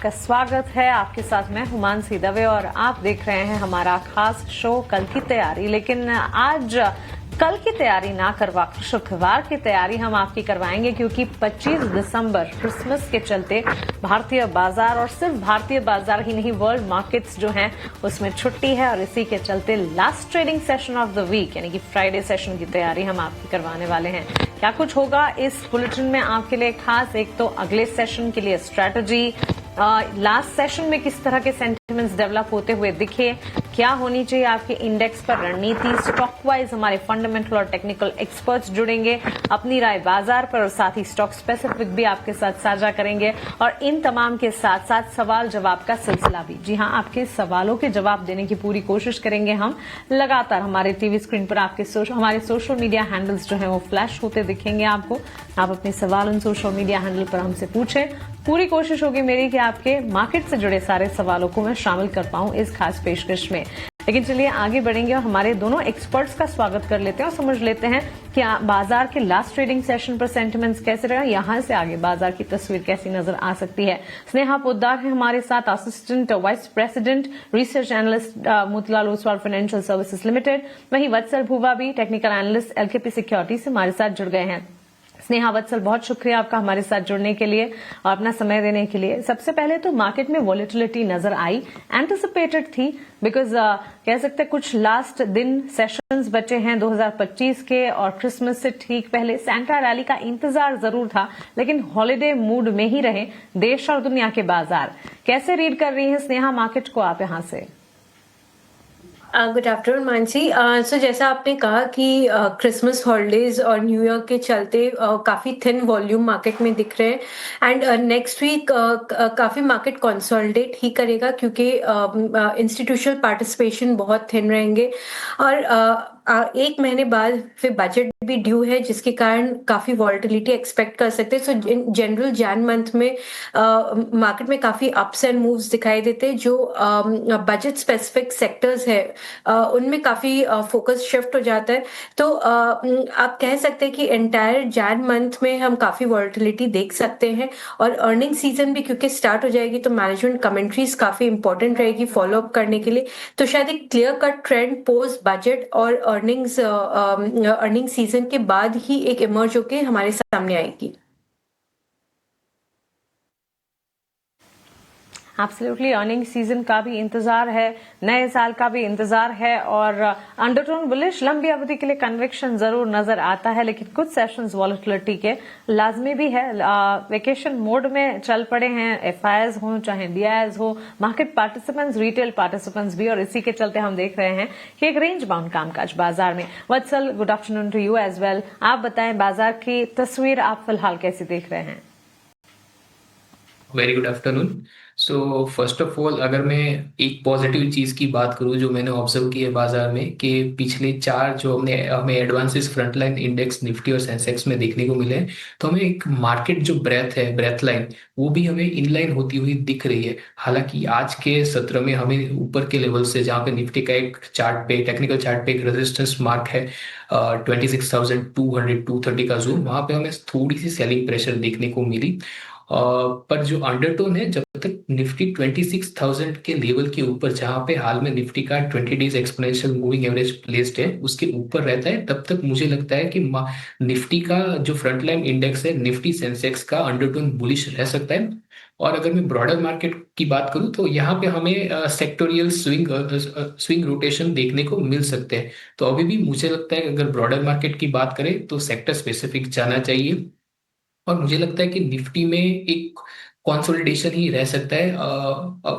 आपका स्वागत है। आपके साथ मैं हुमानसी दवे और आप देख रहे हैं हमारा खास शो कल की तैयारी। लेकिन आज कल की तैयारी ना करवा शुक्रवार की तैयारी हम आपकी करवाएंगे, क्योंकि 25 दिसंबर क्रिसमस के चलते भारतीय बाजार और सिर्फ भारतीय बाजार ही नहीं, वर्ल्ड मार्केट्स जो हैं उसमें छुट्टी है और इसी के चलते last trading session of the week यानी कि फ्राइडे सेशन की तैयारी हम आपकी करवाने वाले हैं। क्या कुछ होगा इस बुलेटिन में आपके लिए खास, एक तो अगले सेशन के लिए स्ट्रैटेजी, लास्ट सेशन में किस तरह के सेंटिमेंट्स डेवलप होते हुए दिखे, क्या होनी चाहिए आपके इंडेक्स पर रणनीति, स्टॉक वाइज हमारे फंडामेंटल और टेक्निकल एक्सपर्ट्स जुड़ेंगे, अपनी राय बाजार पर और साथ ही स्टॉक स्पेसिफिक भी आपके साथ साझा करेंगे और इन तमाम के साथ साथ सवाल जवाब का सिलसिला भी। जी हां, आपके सवालों के जवाब देने की पूरी कोशिश करेंगे हम। लगातार हमारे टीवी स्क्रीन पर आपके हमारे सोशल मीडिया हैंडल्स जो है वो फ्लैश होते दिखेंगे आपको। आप अपने सवाल उन सोशल मीडिया हैंडल पर हमसे पूछें। पूरी कोशिश होगी मेरी कि आपके मार्केट से जुड़े सारे सवालों को मैं शामिल कर पाऊं इस खास पेशकश में। लेकिन चलिए आगे बढ़ेंगे और हमारे दोनों एक्सपर्ट्स का स्वागत कर लेते हैं और समझ लेते हैं कि बाजार के लास्ट ट्रेडिंग सेशन पर सेंटिमेंट्स कैसे रहा, यहां से आगे बाजार की तस्वीर कैसी नजर आ सकती है। स्नेहा पोद्दार है हमारे साथ, assistant vice president research analyst Motilal Oswal financial services limited. वहीं वत्सल भूवा भी टेक्निकल एनालिस्ट एलकेपी सिक्योरिटी से हमारे साथ जुड़ गए हैं। स्नेहा, वत्सल, बहुत शुक्रिया आपका हमारे साथ जुड़ने के लिए और अपना समय देने के लिए। सबसे पहले तो मार्केट में वॉलेटिलिटी नजर आई, एंटिसिपेटेड थी, बिकॉज कह सकते हैं कुछ लास्ट दिन सेशंस बचे हैं 2025 के और क्रिसमस से ठीक पहले सैंटा रैली का इंतजार जरूर था, लेकिन हॉलिडे मूड में ही रहे देश और दुनिया के बाजार। कैसे रीड कर रही है स्नेहा मार्केट को आप यहां से? Good afternoon Mansi. सो जैसा आपने कहा कि क्रिसमस हॉलीडेज और न्यू ईयर के चलते काफ़ी थिन वॉल्यूम मार्केट में दिख रहे हैं एंड नेक्स्ट वीक काफ़ी मार्केट कंसोलिडेट ही करेगा, क्योंकि इंस्टीट्यूशनल पार्टिसिपेशन बहुत थिन रहेंगे और एक महीने बाद फिर बजट भी ड्यू है, जिसके कारण काफ़ी वॉलेटिलिटी एक्सपेक्ट कर सकते हैं। सो जनरल जैन मंथ में मार्केट में काफ़ी अप्स एंड मूव्स दिखाई देते हैं। जो बजट स्पेसिफिक सेक्टर्स है उनमें काफ़ी फोकस शिफ्ट हो जाता है। तो आप कह सकते हैं कि एंटायर जैन मंथ में हम काफ़ी वॉलेटिलिटी देख सकते हैं और अर्निंग सीजन भी क्योंकि स्टार्ट हो जाएगी, तो मैनेजमेंट कमेंट्रीज काफ़ी इंपॉर्टेंट रहेगी फॉलो अप करने के लिए। तो शायद एक clear cut trend post budget और अर्निंग सीजन के बाद ही एक इमर्ज होके हमारे सामने आएगी। एब्सोल्युटली, अर्निंग सीजन का भी इंतजार है, नए साल का भी इंतजार है और अंडरटोन बुलिश लंबी अवधि के लिए कन्विक्शन जरूर नजर आता है, लेकिन कुछ सेशंस वॉलेटिलिटी के लाजमी भी है। वेकेशन मोड में चल पड़े हैं, एफआईआईज हो चाहे डीआईज हो, मार्केट पार्टिसिपेंट्स, रिटेल पार्टिसिपेंट्स भी, और इसी के चलते हम देख रहे हैं कि एक रेंज बाउंड कामकाज बाजार में। Vatsal, good afternoon to you as well. आप बताएं बाजार की तस्वीर आप फिलहाल कैसी देख रहे हैं? Very good afternoon. So first of all, अगर मैं एक पॉजिटिव चीज़ की बात करूं जो मैंने ऑब्जर्व की है बाजार में, कि पिछले चार जो हमें एडवांसेस फ्रंटलाइन इंडेक्स निफ्टी और सेंसेक्स में देखने को मिले हैं, तो हमें एक मार्केट जो ब्रेथ है, ब्रेथ लाइन, वो भी हमें इनलाइन होती हुई दिख रही है। हालांकि आज के सत्र में हमें ऊपर के लेवल से, जहाँ पे निफ्टी का एक चार्ट पे, टेक्निकल चार्ट पे एक रेजिस्टेंस मार्क है 26,200 230 का जोन, वहां पे हमें थोड़ी सी सेलिंग प्रेशर देखने को मिली। पर जो अंडरटोन है, जब तक निफ्टी 26,000 के लेवल के ऊपर, जहां पे हाल में निफ्टी का 20 days exponential moving average placed है, उसके ऊपर रहता है, तब तक मुझे लगता है कि निफ्टी का जो फ्रंटलाइन इंडेक्स है, निफ्टी सेंसेक्स का अंडरटोन बुलिश रह सकता है। और अगर मैं ब्रॉडर मार्केट की बात करूं, तो यहाँ पे हमें सेक्टोरियल स्विंग रोटेशन देखने को मिल सकते हैं। तो अभी भी मुझे लगता है अगर ब्रॉडर मार्केट की बात करें तो सेक्टर स्पेसिफिक जाना चाहिए, और मुझे लगता है कि निफ्टी में एक कंसोलिडेशन ही रह सकता है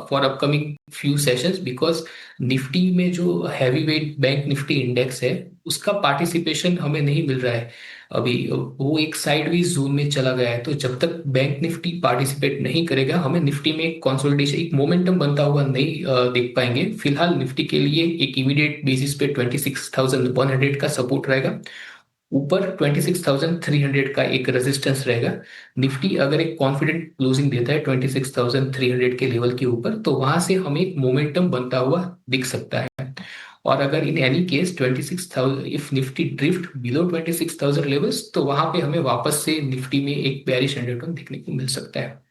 for upcoming few sessions, because Nifty में जो heavy weight bank Nifty index है, उसका पार्टिसिपेशन हमें नहीं मिल रहा है अभी। वो एक साइडवेज जोन में चला गया है। तो जब तक बैंक निफ्टी पार्टिसिपेट नहीं करेगा, हमें निफ्टी में एक कंसोलिडेशन, एक मोमेंटम बनता हुआ नहीं देख पाएंगे। फिलहाल निफ्टी के लिए एक इमीडिएट बेसिस पे 26,100 का सपोर्ट रहेगा, ऊपर 26,300 का एक रेजिस्टेंस रहेगा। निफ्टी अगर एक कॉन्फिडेंट क्लोजिंग देता है 26,300 के लेवल के ऊपर, तो वहां से हमें एक मोमेंटम बनता हुआ दिख सकता है। और अगर in any case 26,000, if Nifty drift below 26,000 levels, तो वहां पे हमें वापस से निफ्टी में एक बेरिश अंडरटोन देखने को मिल सकता है।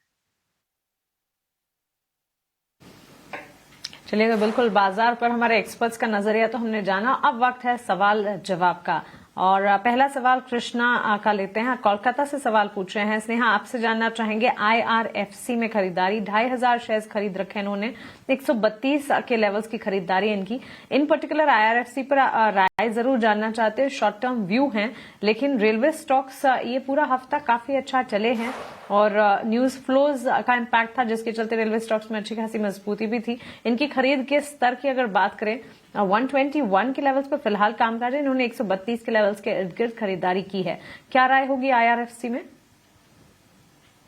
चलिएगा, बिल्कुल बाजार पर हमारे एक्सपर्ट्स का नजरिया तो हमने जाना। अब वक्त है सवाल जवाब का, और पहला सवाल कृष्णा का लेते हैं। कोलकाता से सवाल पूछ रहे हैं। स्नेहा, आपसे जानना चाहेंगे IRFC में खरीदारी 2500 शेयर्स खरीद रखे इन्होंने, 132 के लेवल्स की खरीदारी इनकी। इन पर्टिकुलर IRFC पर राय जरूर जानना चाहते हैं। शॉर्ट टर्म व्यू हैं, लेकिन रेलवे स्टॉक्स ये पूरा हफ्ता काफी अच्छा चले हैं और न्यूज फ्लोज का इम्पैक्ट था, जिसके चलते रेलवे स्टॉक्स में अच्छी खासी मजबूती भी थी। इनकी खरीद के स्तर की अगर बात करें, 121 के लेवल्स पर फिलहाल कामकाज है। इन्होंने 132 के लेवल्स के इर्द गिर्द खरीदारी की है। क्या राय होगी IRFC में?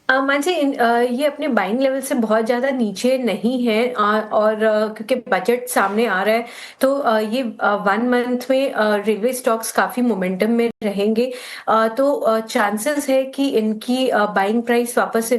मानसी, ये अपने बाइंग लेवल से बहुत ज्यादा नीचे नहीं है, और क्योंकि बजट सामने आ रहा है तो ये 1 मंथ में रेलवे स्टॉक्स काफी मोमेंटम में रहेंगे। तो चांसेस है कि इनकी बाइंग प्राइस वापस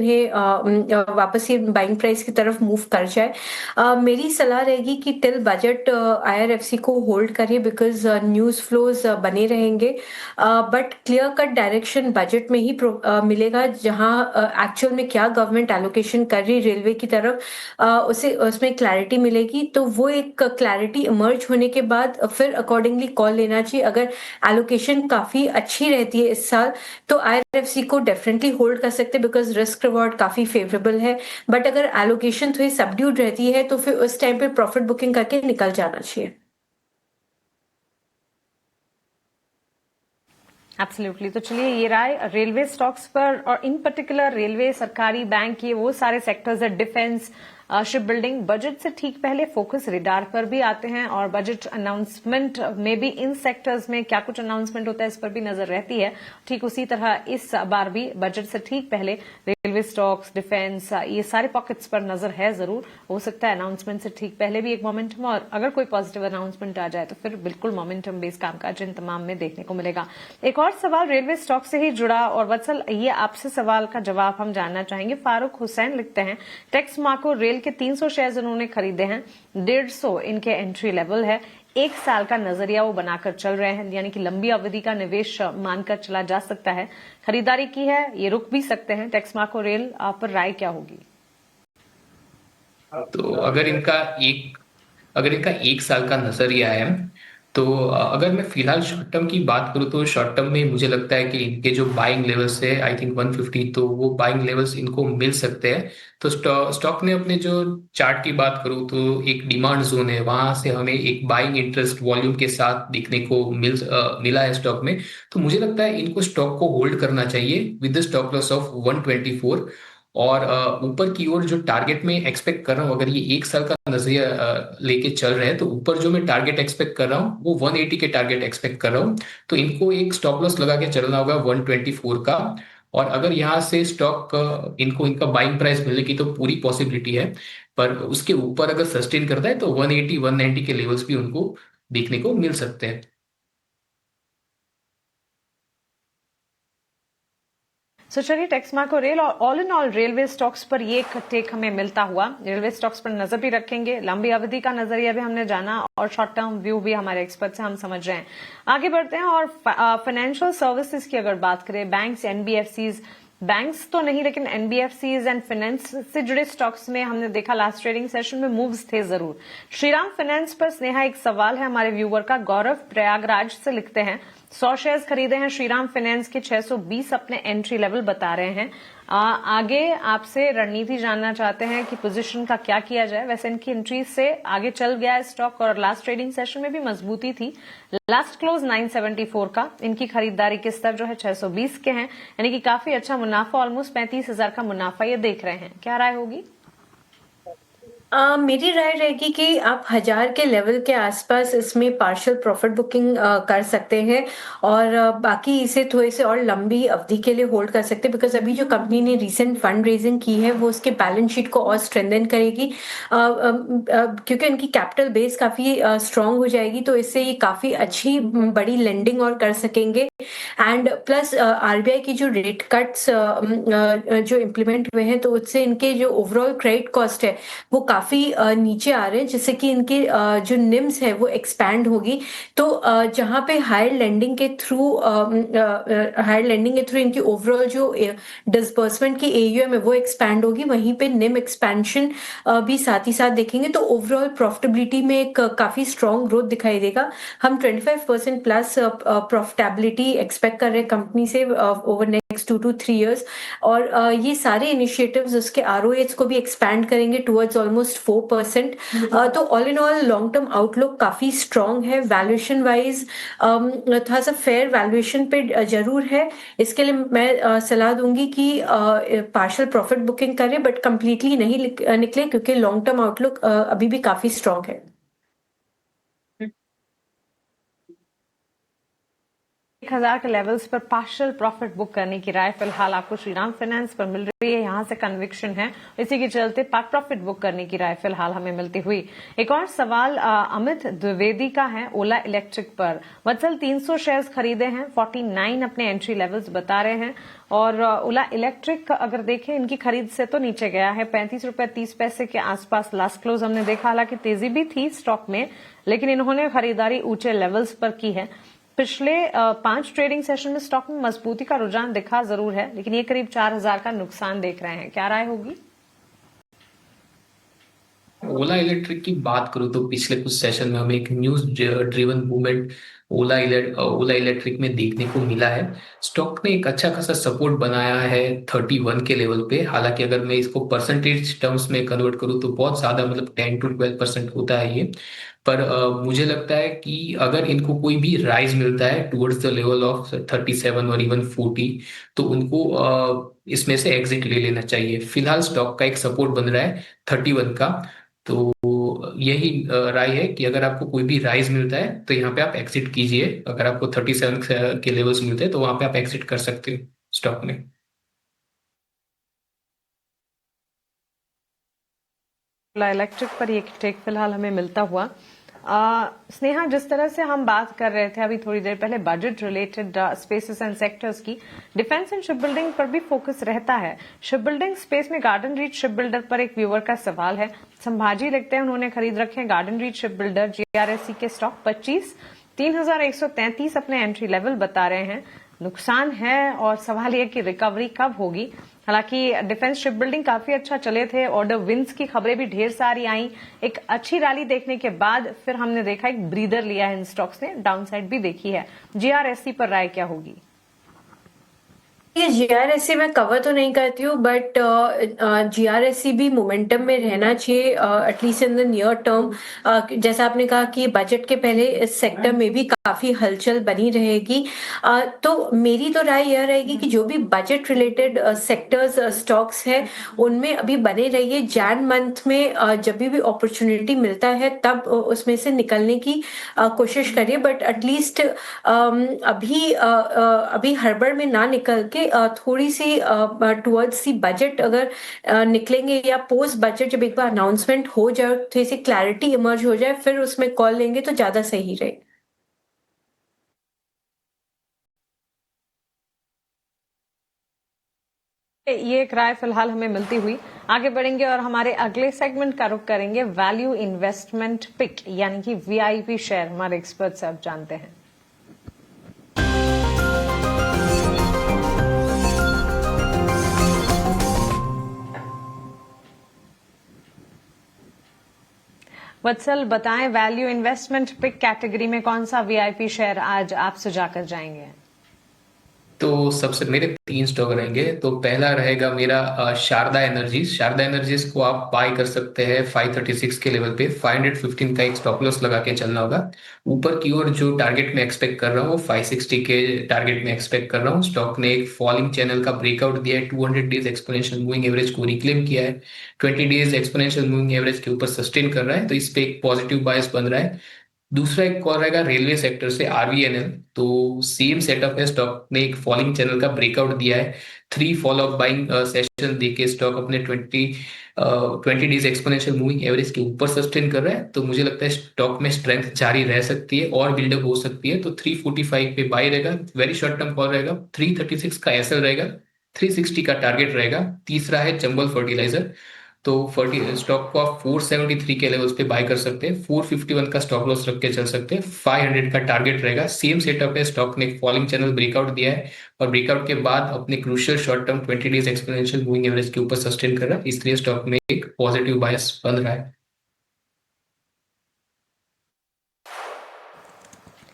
वापस ये बाइंग प्राइस की तरफ मूव कर जाए। मेरी सलाह रहेगी कि टिल बजट IRFC को होल्ड करिए, बिकॉज न्यूज फ्लोज बने रहेंगे। But clear cut direction budget में ही मिलेगा, जहां एक्चुअल में क्या गवर्नमेंट एलोकेशन कर रही रेलवे की तरफ, उसे उसमें क्लैरिटी मिलेगी। तो वो एक क्लैरिटी इमर्ज होने के बाद फिर अकॉर्डिंगली कॉल लेना चाहिए। अगर एलोकेशन काफी अच्छी रहती है इस साल तो IRFC को डेफिनेटली होल्ड कर सकते हैं, बिकॉज रिस्क रिवॉर्ड काफी फेवरेबल है। बट अगर एलोकेशन थोड़ी सबड्यूड रहती है तो फिर उस टाइम पे प्रॉफिट बुकिंग करके निकल जाना चाहिए। एब्सोल्युटली। तो चलिए, ये राय रेलवे स्टॉक्स पर, और इन पर्टिकुलर रेलवे, सरकारी बैंक, ये वो सारे सेक्टर्स है, डिफेंस, शिप बिल्डिंग, बजट से ठीक पहले फोकस रिडार पर भी आते हैं, और बजट अनाउंसमेंट में भी इन सेक्टर्स में क्या कुछ अनाउंसमेंट होता है इस पर भी नजर रहती है। ठीक उसी तरह इस बार भी बजट से ठीक पहले रेलवे स्टॉक्स, डिफेंस, ये सारे पॉकेट्स पर नजर है जरूर। हो सकता है अनाउंसमेंट से ठीक पहले भी एक मोमेंटम, और अगर कोई पॉजिटिव अनाउंसमेंट आ जाए तो फिर बिल्कुल मोमेंटम बेस्ड कामकाज इन तमाम में देखने को मिलेगा। एक और सवाल रेलवे स्टॉक से ही जुड़ा, और वत्सल, ये आपसे सवाल का जवाब हम जानना चाहेंगे। फारूक हुसैन लिखते हैं, टेक्स मार्को रेल के 300 शेयर्स उन्होंने खरीदे हैं, 150 इनके एंट्री लेवल है, 1 साल का नजरिया वो बनाकर चल रहे हैं, यानी कि लंबी अवधि का निवेश मानकर चला जा सकता है। खरीदारी की है, ये रुक भी सकते हैं। टेक्स मार्को रेल, आप पर राय क्या होगी? तो अगर इनका 1 साल का नजरिया है, तो अगर मैं फिलहाल शॉर्ट टर्म की बात करूँ तो शॉर्ट टर्म में मुझे लगता है कि इनके जो बाइंग लेवल्स है, आई थिंक 150, तो वो बाइंग लेवल्स इनको मिल सकते हैं। तो स्टॉक ने अपने जो चार्ट की बात करूँ तो एक डिमांड जोन है, वहां से हमें एक बाइंग इंटरेस्ट वॉल्यूम के साथ दिखने को मिला है स्टॉक में। तो मुझे लगता है इनको स्टॉक को होल्ड करना चाहिए with the stop loss of 124। और ऊपर की ओर जो टारगेट में एक्सपेक्ट कर रहा हूँ, अगर ये 1 साल का नजरिया लेके चल रहे हैं, तो ऊपर जो मैं टारगेट एक्सपेक्ट कर रहा हूँ वो 180 के टारगेट एक्सपेक्ट कर रहा हूँ। तो इनको एक स्टॉप लॉस लगा के चलना होगा 124 का। और अगर यहाँ से स्टॉक इनको इनका बाइंग प्राइस मिलने की तो पूरी पॉसिबिलिटी है, पर उसके ऊपर अगर सस्टेन करता है तो 180 190 के लेवल्स भी उनको देखने को मिल सकते हैं। सो चलिए, टेक्स मार्को रेल और all in all railway stocks पर ये एक टेक हमें मिलता हुआ। रेलवे स्टॉक्स पर नजर भी रखेंगे, लंबी अवधि का नजरिया भी हमने जाना, और शॉर्ट टर्म व्यू भी हमारे एक्सपर्ट से हम समझ रहे हैं। आगे बढ़ते हैं, और फाइनेंशियल सर्विसेज की अगर बात करें, बैंक्स, एनबीएफसीज, बैंक्स तो नहीं लेकिन एनबीएफसीज एंड फाइनेंस से जुड़े स्टॉक्स में हमने देखा लास्ट ट्रेडिंग सेशन में मूव्स थे जरूर। श्रीराम फाइनेंस पर स्नेहा, एक सवाल है हमारे व्यूवर का। गौरव प्रयागराज से लिखते हैं, 100 शेयर्स खरीदे हैं श्रीराम फाइनेंस के, 620 अपने एंट्री लेवल बता रहे हैं। आगे आपसे रणनीति जानना चाहते हैं कि पोजीशन का क्या किया जाए। वैसे इनकी एंट्री से आगे चल गया है स्टॉक, और लास्ट ट्रेडिंग सेशन में भी मजबूती थी। लास्ट क्लोज 974 का, इनकी खरीदारी के स्तर जो है 620 के हैं, यानी कि काफी अच्छा मुनाफा, ऑलमोस्ट 35,000 का मुनाफा ये देख रहे हैं। क्या राय होगी? मेरी राय रहेगी कि आप 1000 के लेवल के आसपास इसमें पार्शियल प्रॉफिट बुकिंग कर सकते हैं, और बाकी इसे थोड़े से और लंबी अवधि के लिए होल्ड कर सकते हैं, बिकॉज अभी जो कंपनी ने रिसेंट फंड रेजिंग की है वो उसके बैलेंस शीट को और स्ट्रेंथन करेगी, क्योंकि इनकी कैपिटल बेस काफी स्ट्रांग हो जाएगी। तो इससे ये काफी अच्छी बड़ी लेंडिंग और कर सकेंगे। एंड प्लस आरबीआई की जो रेट कट्स जो इम्प्लीमेंट हुए हैं, तो उससे इनके जो ओवरऑल क्रेडिट कॉस्ट है वो काफी नीचे आ रहे हैं, जिससे कि इनके जो निम्स है वो एक्सपैंड होगी। तो जहाँ पे हायर लेंडिंग के थ्रू इनकी ओवरऑल जो डिसबर्समेंट की एयूएम है वो एक्सपैंड होगी, वहीं पे निम एक्सपेंशन भी साथ ही साथ देखेंगे। तो ओवरऑल प्रॉफिटेबिलिटी में एक काफी स्ट्रॉन्ग ग्रोथ दिखाई देगा। हम 25% प्लस प्रॉफिटेबिलिटी एक्सपेक्ट कर रहे हैं कंपनी से ओवर नेक्स्ट 2 to 3 years। और ये सारे इनिशिएटिव्स उसके आरओएच को भी एक्सपैंड करेंगे टुवर्ड्स ऑलमोस्ट 4%। तो all in all long term outlook काफी स्ट्रॉन्ग है। वैल्यूएशन वाइज थोड़ा सा फेयर वैल्यूएशन पे जरूर है। इसके लिए मैं सलाह दूंगी कि पार्शियल प्रॉफिट बुकिंग करें, बट कंप्लीटली नहीं निकले, क्योंकि लॉन्ग टर्म आउटलुक अभी भी काफी स्ट्रॉन्ग है। 1000 के लेवल्स पर पार्शियल प्रॉफिट बुक करने की राय फिलहाल आपको श्रीराम फाइनेंस पर मिल रही है। यहां से कन्विक्शन है, इसी के चलते पार्ट प्रॉफिट बुक करने की राय फिलहाल हमें मिलती हुई। एक और सवाल अमित द्विवेदी का है ओला इलेक्ट्रिक पर। वत्सल 300 शेयर्स खरीदे हैं, 49 अपने एंट्री लेवल्स बता रहे हैं। और ओला इलेक्ट्रिक अगर देखें इनकी खरीद से तो नीचे गया है, 35.30 रुपए के आसपास लास्ट क्लोज हमने देखा। हालांकि तेजी भी थी स्टॉक में, लेकिन इन्होंने खरीदारी ऊंचे लेवल्स पर की है। पिछले 5 ट्रेडिंग सेशन में स्टॉक में मजबूती का रुझान दिखा जरूर है, लेकिन ये करीब 4000 का नुकसान देख रहे हैं। क्या राय होगी? ओला इलेक्ट्रिक की बात करूँ तो पिछले कुछ सेशन में हमें एक न्यूज ड्रिवन मूवमेंट ओला इलेक्ट्रिक में देखने को मिला है। स्टॉक ने एक अच्छा खासा सपोर्ट बनाया है 31 के लेवल पे। हालांकि अगर मैं इसको परसेंटेज टर्म्स में कन्वर्ट करूँ तो बहुत ज्यादा, मतलब 10 to 12% होता है ये। पर मुझे लगता है कि अगर इनको कोई भी राइज मिलता है टुवर्ड्स द लेवल ऑफ 37 और इवन 40, तो उनको इसमें से एग्जिट ले लेना चाहिए। फिलहाल स्टॉक का एक सपोर्ट बन रहा है 31 का। तो यही राय है कि अगर आपको कोई भी राइज मिलता है तो यहाँ पे आप एग्जिट कीजिए। अगर आपको 37 के लेवल्स मिलते हैं तो वहां पे आप एग्जिट कर सकते हो स्टॉक में। ओला इलेक्ट्रिक पर ये टेक फिलहाल हमें मिलता हुआ। स्नेहा, जिस तरह से हम बात कर रहे थे अभी थोड़ी देर पहले budget related spaces and sectors की, डिफेंस एंड शिप बिल्डिंग पर भी फोकस रहता है। शिप बिल्डिंग स्पेस में गार्डन रीच शिप बिल्डर पर एक व्यूअर का सवाल है। संभाजी लिखते हैं उन्होंने खरीद रखे हैं garden reach ship builder GRSC के स्टॉक 25, 3133 अपने एंट्री लेवल बता रहे हैं। नुकसान है और सवाल यह कि रिकवरी कब होगी। हालांकि डिफेंस शिप बिल्डिंग काफी अच्छा चले थे, ऑर्डर विंस की खबरें भी ढेर सारी आई। एक अच्छी रैली देखने के बाद फिर हमने देखा एक ब्रीदर लिया है इन स्टॉक्स ने, डाउनसाइड भी देखी है। जीआरएससी पर राय क्या होगी? ये जीआरएससी मैं कवर तो नहीं करती हूँ, बट जीआरएससी भी मोमेंटम में रहना चाहिए at least in the near term. जैसा आपने कहा कि बजट के पहले इस सेक्टर में भी काफी हलचल बनी रहेगी। तो मेरी तो राय यह रहेगी कि जो भी बजट रिलेटेड सेक्टर्स स्टॉक्स हैं उनमें अभी बने रहिए। जैन मंथ में जब भी अपॉर्चुनिटी मिलता है तब उसमें से निकलने की कोशिश करिए, बट एटलीस्ट अभी हड़बड़ में ना निकल के थोड़ी सी टुवर्ड्स दी बजट अगर निकलेंगे, या पोस्ट बजट जब एक बार अनाउंसमेंट हो जाए, थोड़ी सी क्लैरिटी इमर्ज हो जाए, फिर उसमें कॉल लेंगे तो ज्यादा सही रहे। ये एक राय फिलहाल हमें मिलती हुई। आगे बढ़ेंगे और हमारे अगले सेगमेंट का रुख करेंगे वैल्यू इन्वेस्टमेंट पिक, यानी कि वीआईपी शेयर। हमारे एक्सपर्ट से अब जानते हैं। वत्सल, बताएं वैल्यू इन्वेस्टमेंट पिक कैटेगरी में कौन सा वीआईपी शेयर आज आप सुझाकर जाएंगे? तो सबसे मेरे 3 स्टॉक रहेंगे। तो पहला रहेगा मेरा शारदा एनर्जीज। शारदा एनर्जीज को आप बाय कर सकते हैं 536 के लेवल पे। 515 का एक स्टॉप लॉस लगा के चलना होगा। ऊपर की ओर जो टारगेट में एक्सपेक्ट कर रहा हूँ 560 के टारगेट में एक्सपेक्ट कर रहा हूँ। स्टॉक ने एक फॉलिंग चैनल का ब्रेकआउट दिया है, 200 डेज एक्सपोनेंशियल मूविंग एवरेज को रिक्लेम किया है, 20 डेज एक्सपोनेंशियल मूविंग एवरेज के ऊपर सस्टेन कर रहा है, तो इस पे एक पॉजिटिव बायस बन रहा है। दूसरा एक कॉल रहेगा रेलवे सेक्टर से आरवीएनएल। तो सेम सेटअप है, स्टॉक ने एक फॉलिंग चैनल का ब्रेकआउट दिया है, 3 फॉलो अप बाइंग सेशन देके स्टॉक अपने 20 डेज एक्सपोनेंशियल मूविंग एवरेज के ऊपर सस्टेन कर रहा है। तो मुझे लगता है स्टॉक में स्ट्रेंथ जारी रह सकती है और बिल्डअप हो सकती है। तो 345 पे बाय रहेगा, वेरी शॉर्ट टर्म कॉल रहेगा। 336 का एसएल रहेगा, 360 का टारगेट रहेगा। तीसरा है चंबल फर्टिलाइजर। तो स्टॉक को आप 473 के लेवल्स पे बाय कर सकते हैं। 451 का स्टॉप लॉस रख के चल सकते हैं। 500 का टारगेट रहेगा। सेम सेटअप है, स्टॉक ने एक फॉलिंग चैनल ब्रेकआउट दिया है और ब्रेकआउट के बाद अपने crucial short term 20 days exponential moving average के ऊपर सस्टेन कर रहा है, इसलिए स्टॉक में एक पॉजिटिव बायस बन रहा है।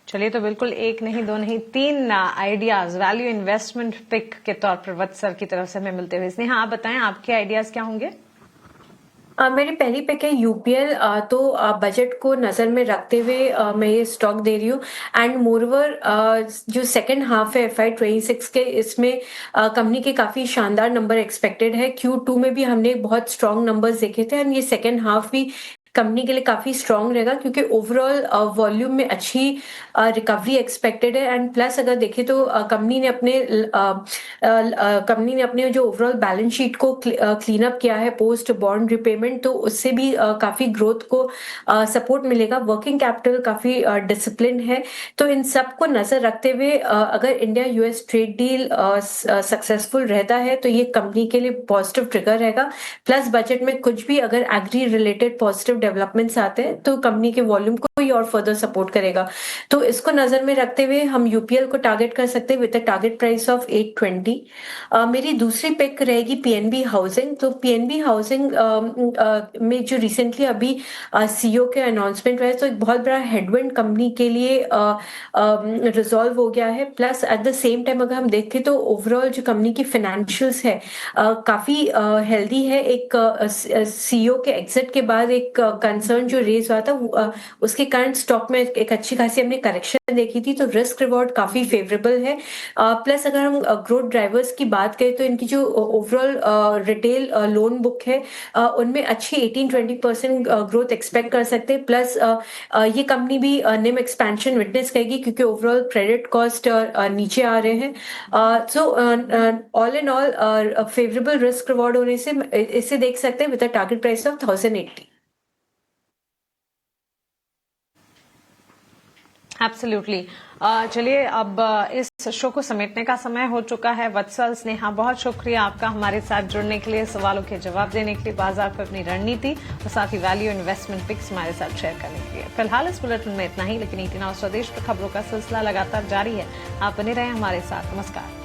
चलिए, तो बिल्कुल एक नहीं, दो नहीं, 3 आइडियाज वैल्यू इन्वेस्टमेंट पिक के तौर पर वत्सल की तरफ से हमें मिलते हुए। स्नेहा, आप बताएं आपके आइडियाज क्या होंगे? मेरी पहली पिक है यूपीएल। तो बजट को नजर में रखते हुए मैं ये स्टॉक दे रही हूँ। एंड मोरओवर जो सेकंड हाफ है FY26 के, इसमें कंपनी के काफी शानदार नंबर एक्सपेक्टेड है। Q2 में भी हमने बहुत स्ट्रॉन्ग नंबर्स देखे थे एंड ये सेकंड हाफ भी कंपनी के लिए काफी स्ट्रॉन्ग रहेगा क्योंकि ओवरऑल वॉल्यूम में अच्छी रिकवरी एक्सपेक्टेड है। एंड प्लस अगर देखें तो कंपनी ने अपने जो ओवरऑल बैलेंस शीट को क्लीन अप किया है पोस्ट बॉन्ड रिपेमेंट, तो उससे भी काफी ग्रोथ को सपोर्ट मिलेगा। वर्किंग कैपिटल काफी डिसिप्लिन है। तो इन सब को नजर रखते हुए अगर India US trade deal successful रहता है तो ये कंपनी के लिए पॉजिटिव ट्रिगर रहेगा। प्लस बजट में कुछ भी अगर एग्री रिलेटेड पॉजिटिव डेवलपमेंट्स आते हैं तो कंपनी के वॉल्यूम को ही और फर्दर सपोर्ट करेगा। तो इसको नजर में रखते हुए हम यूपीएल को टारगेट कर सकते हैं with a target price of 820। मेरी दूसरी पिक रहेगी पीएनबी हाउसिंग। तो पीएनबी हाउसिंग में जो रिसेंटली अभी सीईओ के अनाउंसमेंट हुआ है, तो एक बहुत बड़ा हेडविंड कंपनी के लिए रिजॉल्व हो गया है। Plus at the same time अगर हम देखें तो ओवरऑल जो कंपनी की फाइनेंशियल्स है काफी हेल्दी है। एक सीईओ के एग्जिट के बाद एक कंसर्न जो रेज हुआ था उसके कारण स्टॉक में एक अच्छी खासी हमने करेक्शन देखी थी। तो रिस्क रिवॉर्ड काफी फेवरेबल है। प्लस अगर हम ग्रोथ ड्राइवर्स की बात करें तो इनकी जो ओवरऑल रिटेल लोन बुक है उनमें अच्छी 18-20% ग्रोथ एक्सपेक्ट कर सकते हैं। प्लस ये कंपनी भी निम एक्सपेंशन विटनेस करेगी क्योंकि ओवरऑल क्रेडिट कॉस्ट नीचे आ रहे हैं। So all in all favourable risk reward होने से इसे देख सकते हैं with a target price of 1080। Absolutely. चलिए, अब इस शो को समेटने का समय हो चुका है। वत्सल, स्नेहा, बहुत शुक्रिया आपका हमारे साथ जुड़ने के लिए, सवालों के जवाब देने के लिए, बाजार पर अपनी रणनीति और साथ ही वैल्यू इन्वेस्टमेंट पिक्स हमारे साथ शेयर करने के लिए। फिलहाल इस बुलेटिन में इतना ही, लेकिन 18 और स्वदेश पर खबरों का सिलसिला लगातार जारी है। आप बने रहें हमारे साथ। नमस्कार।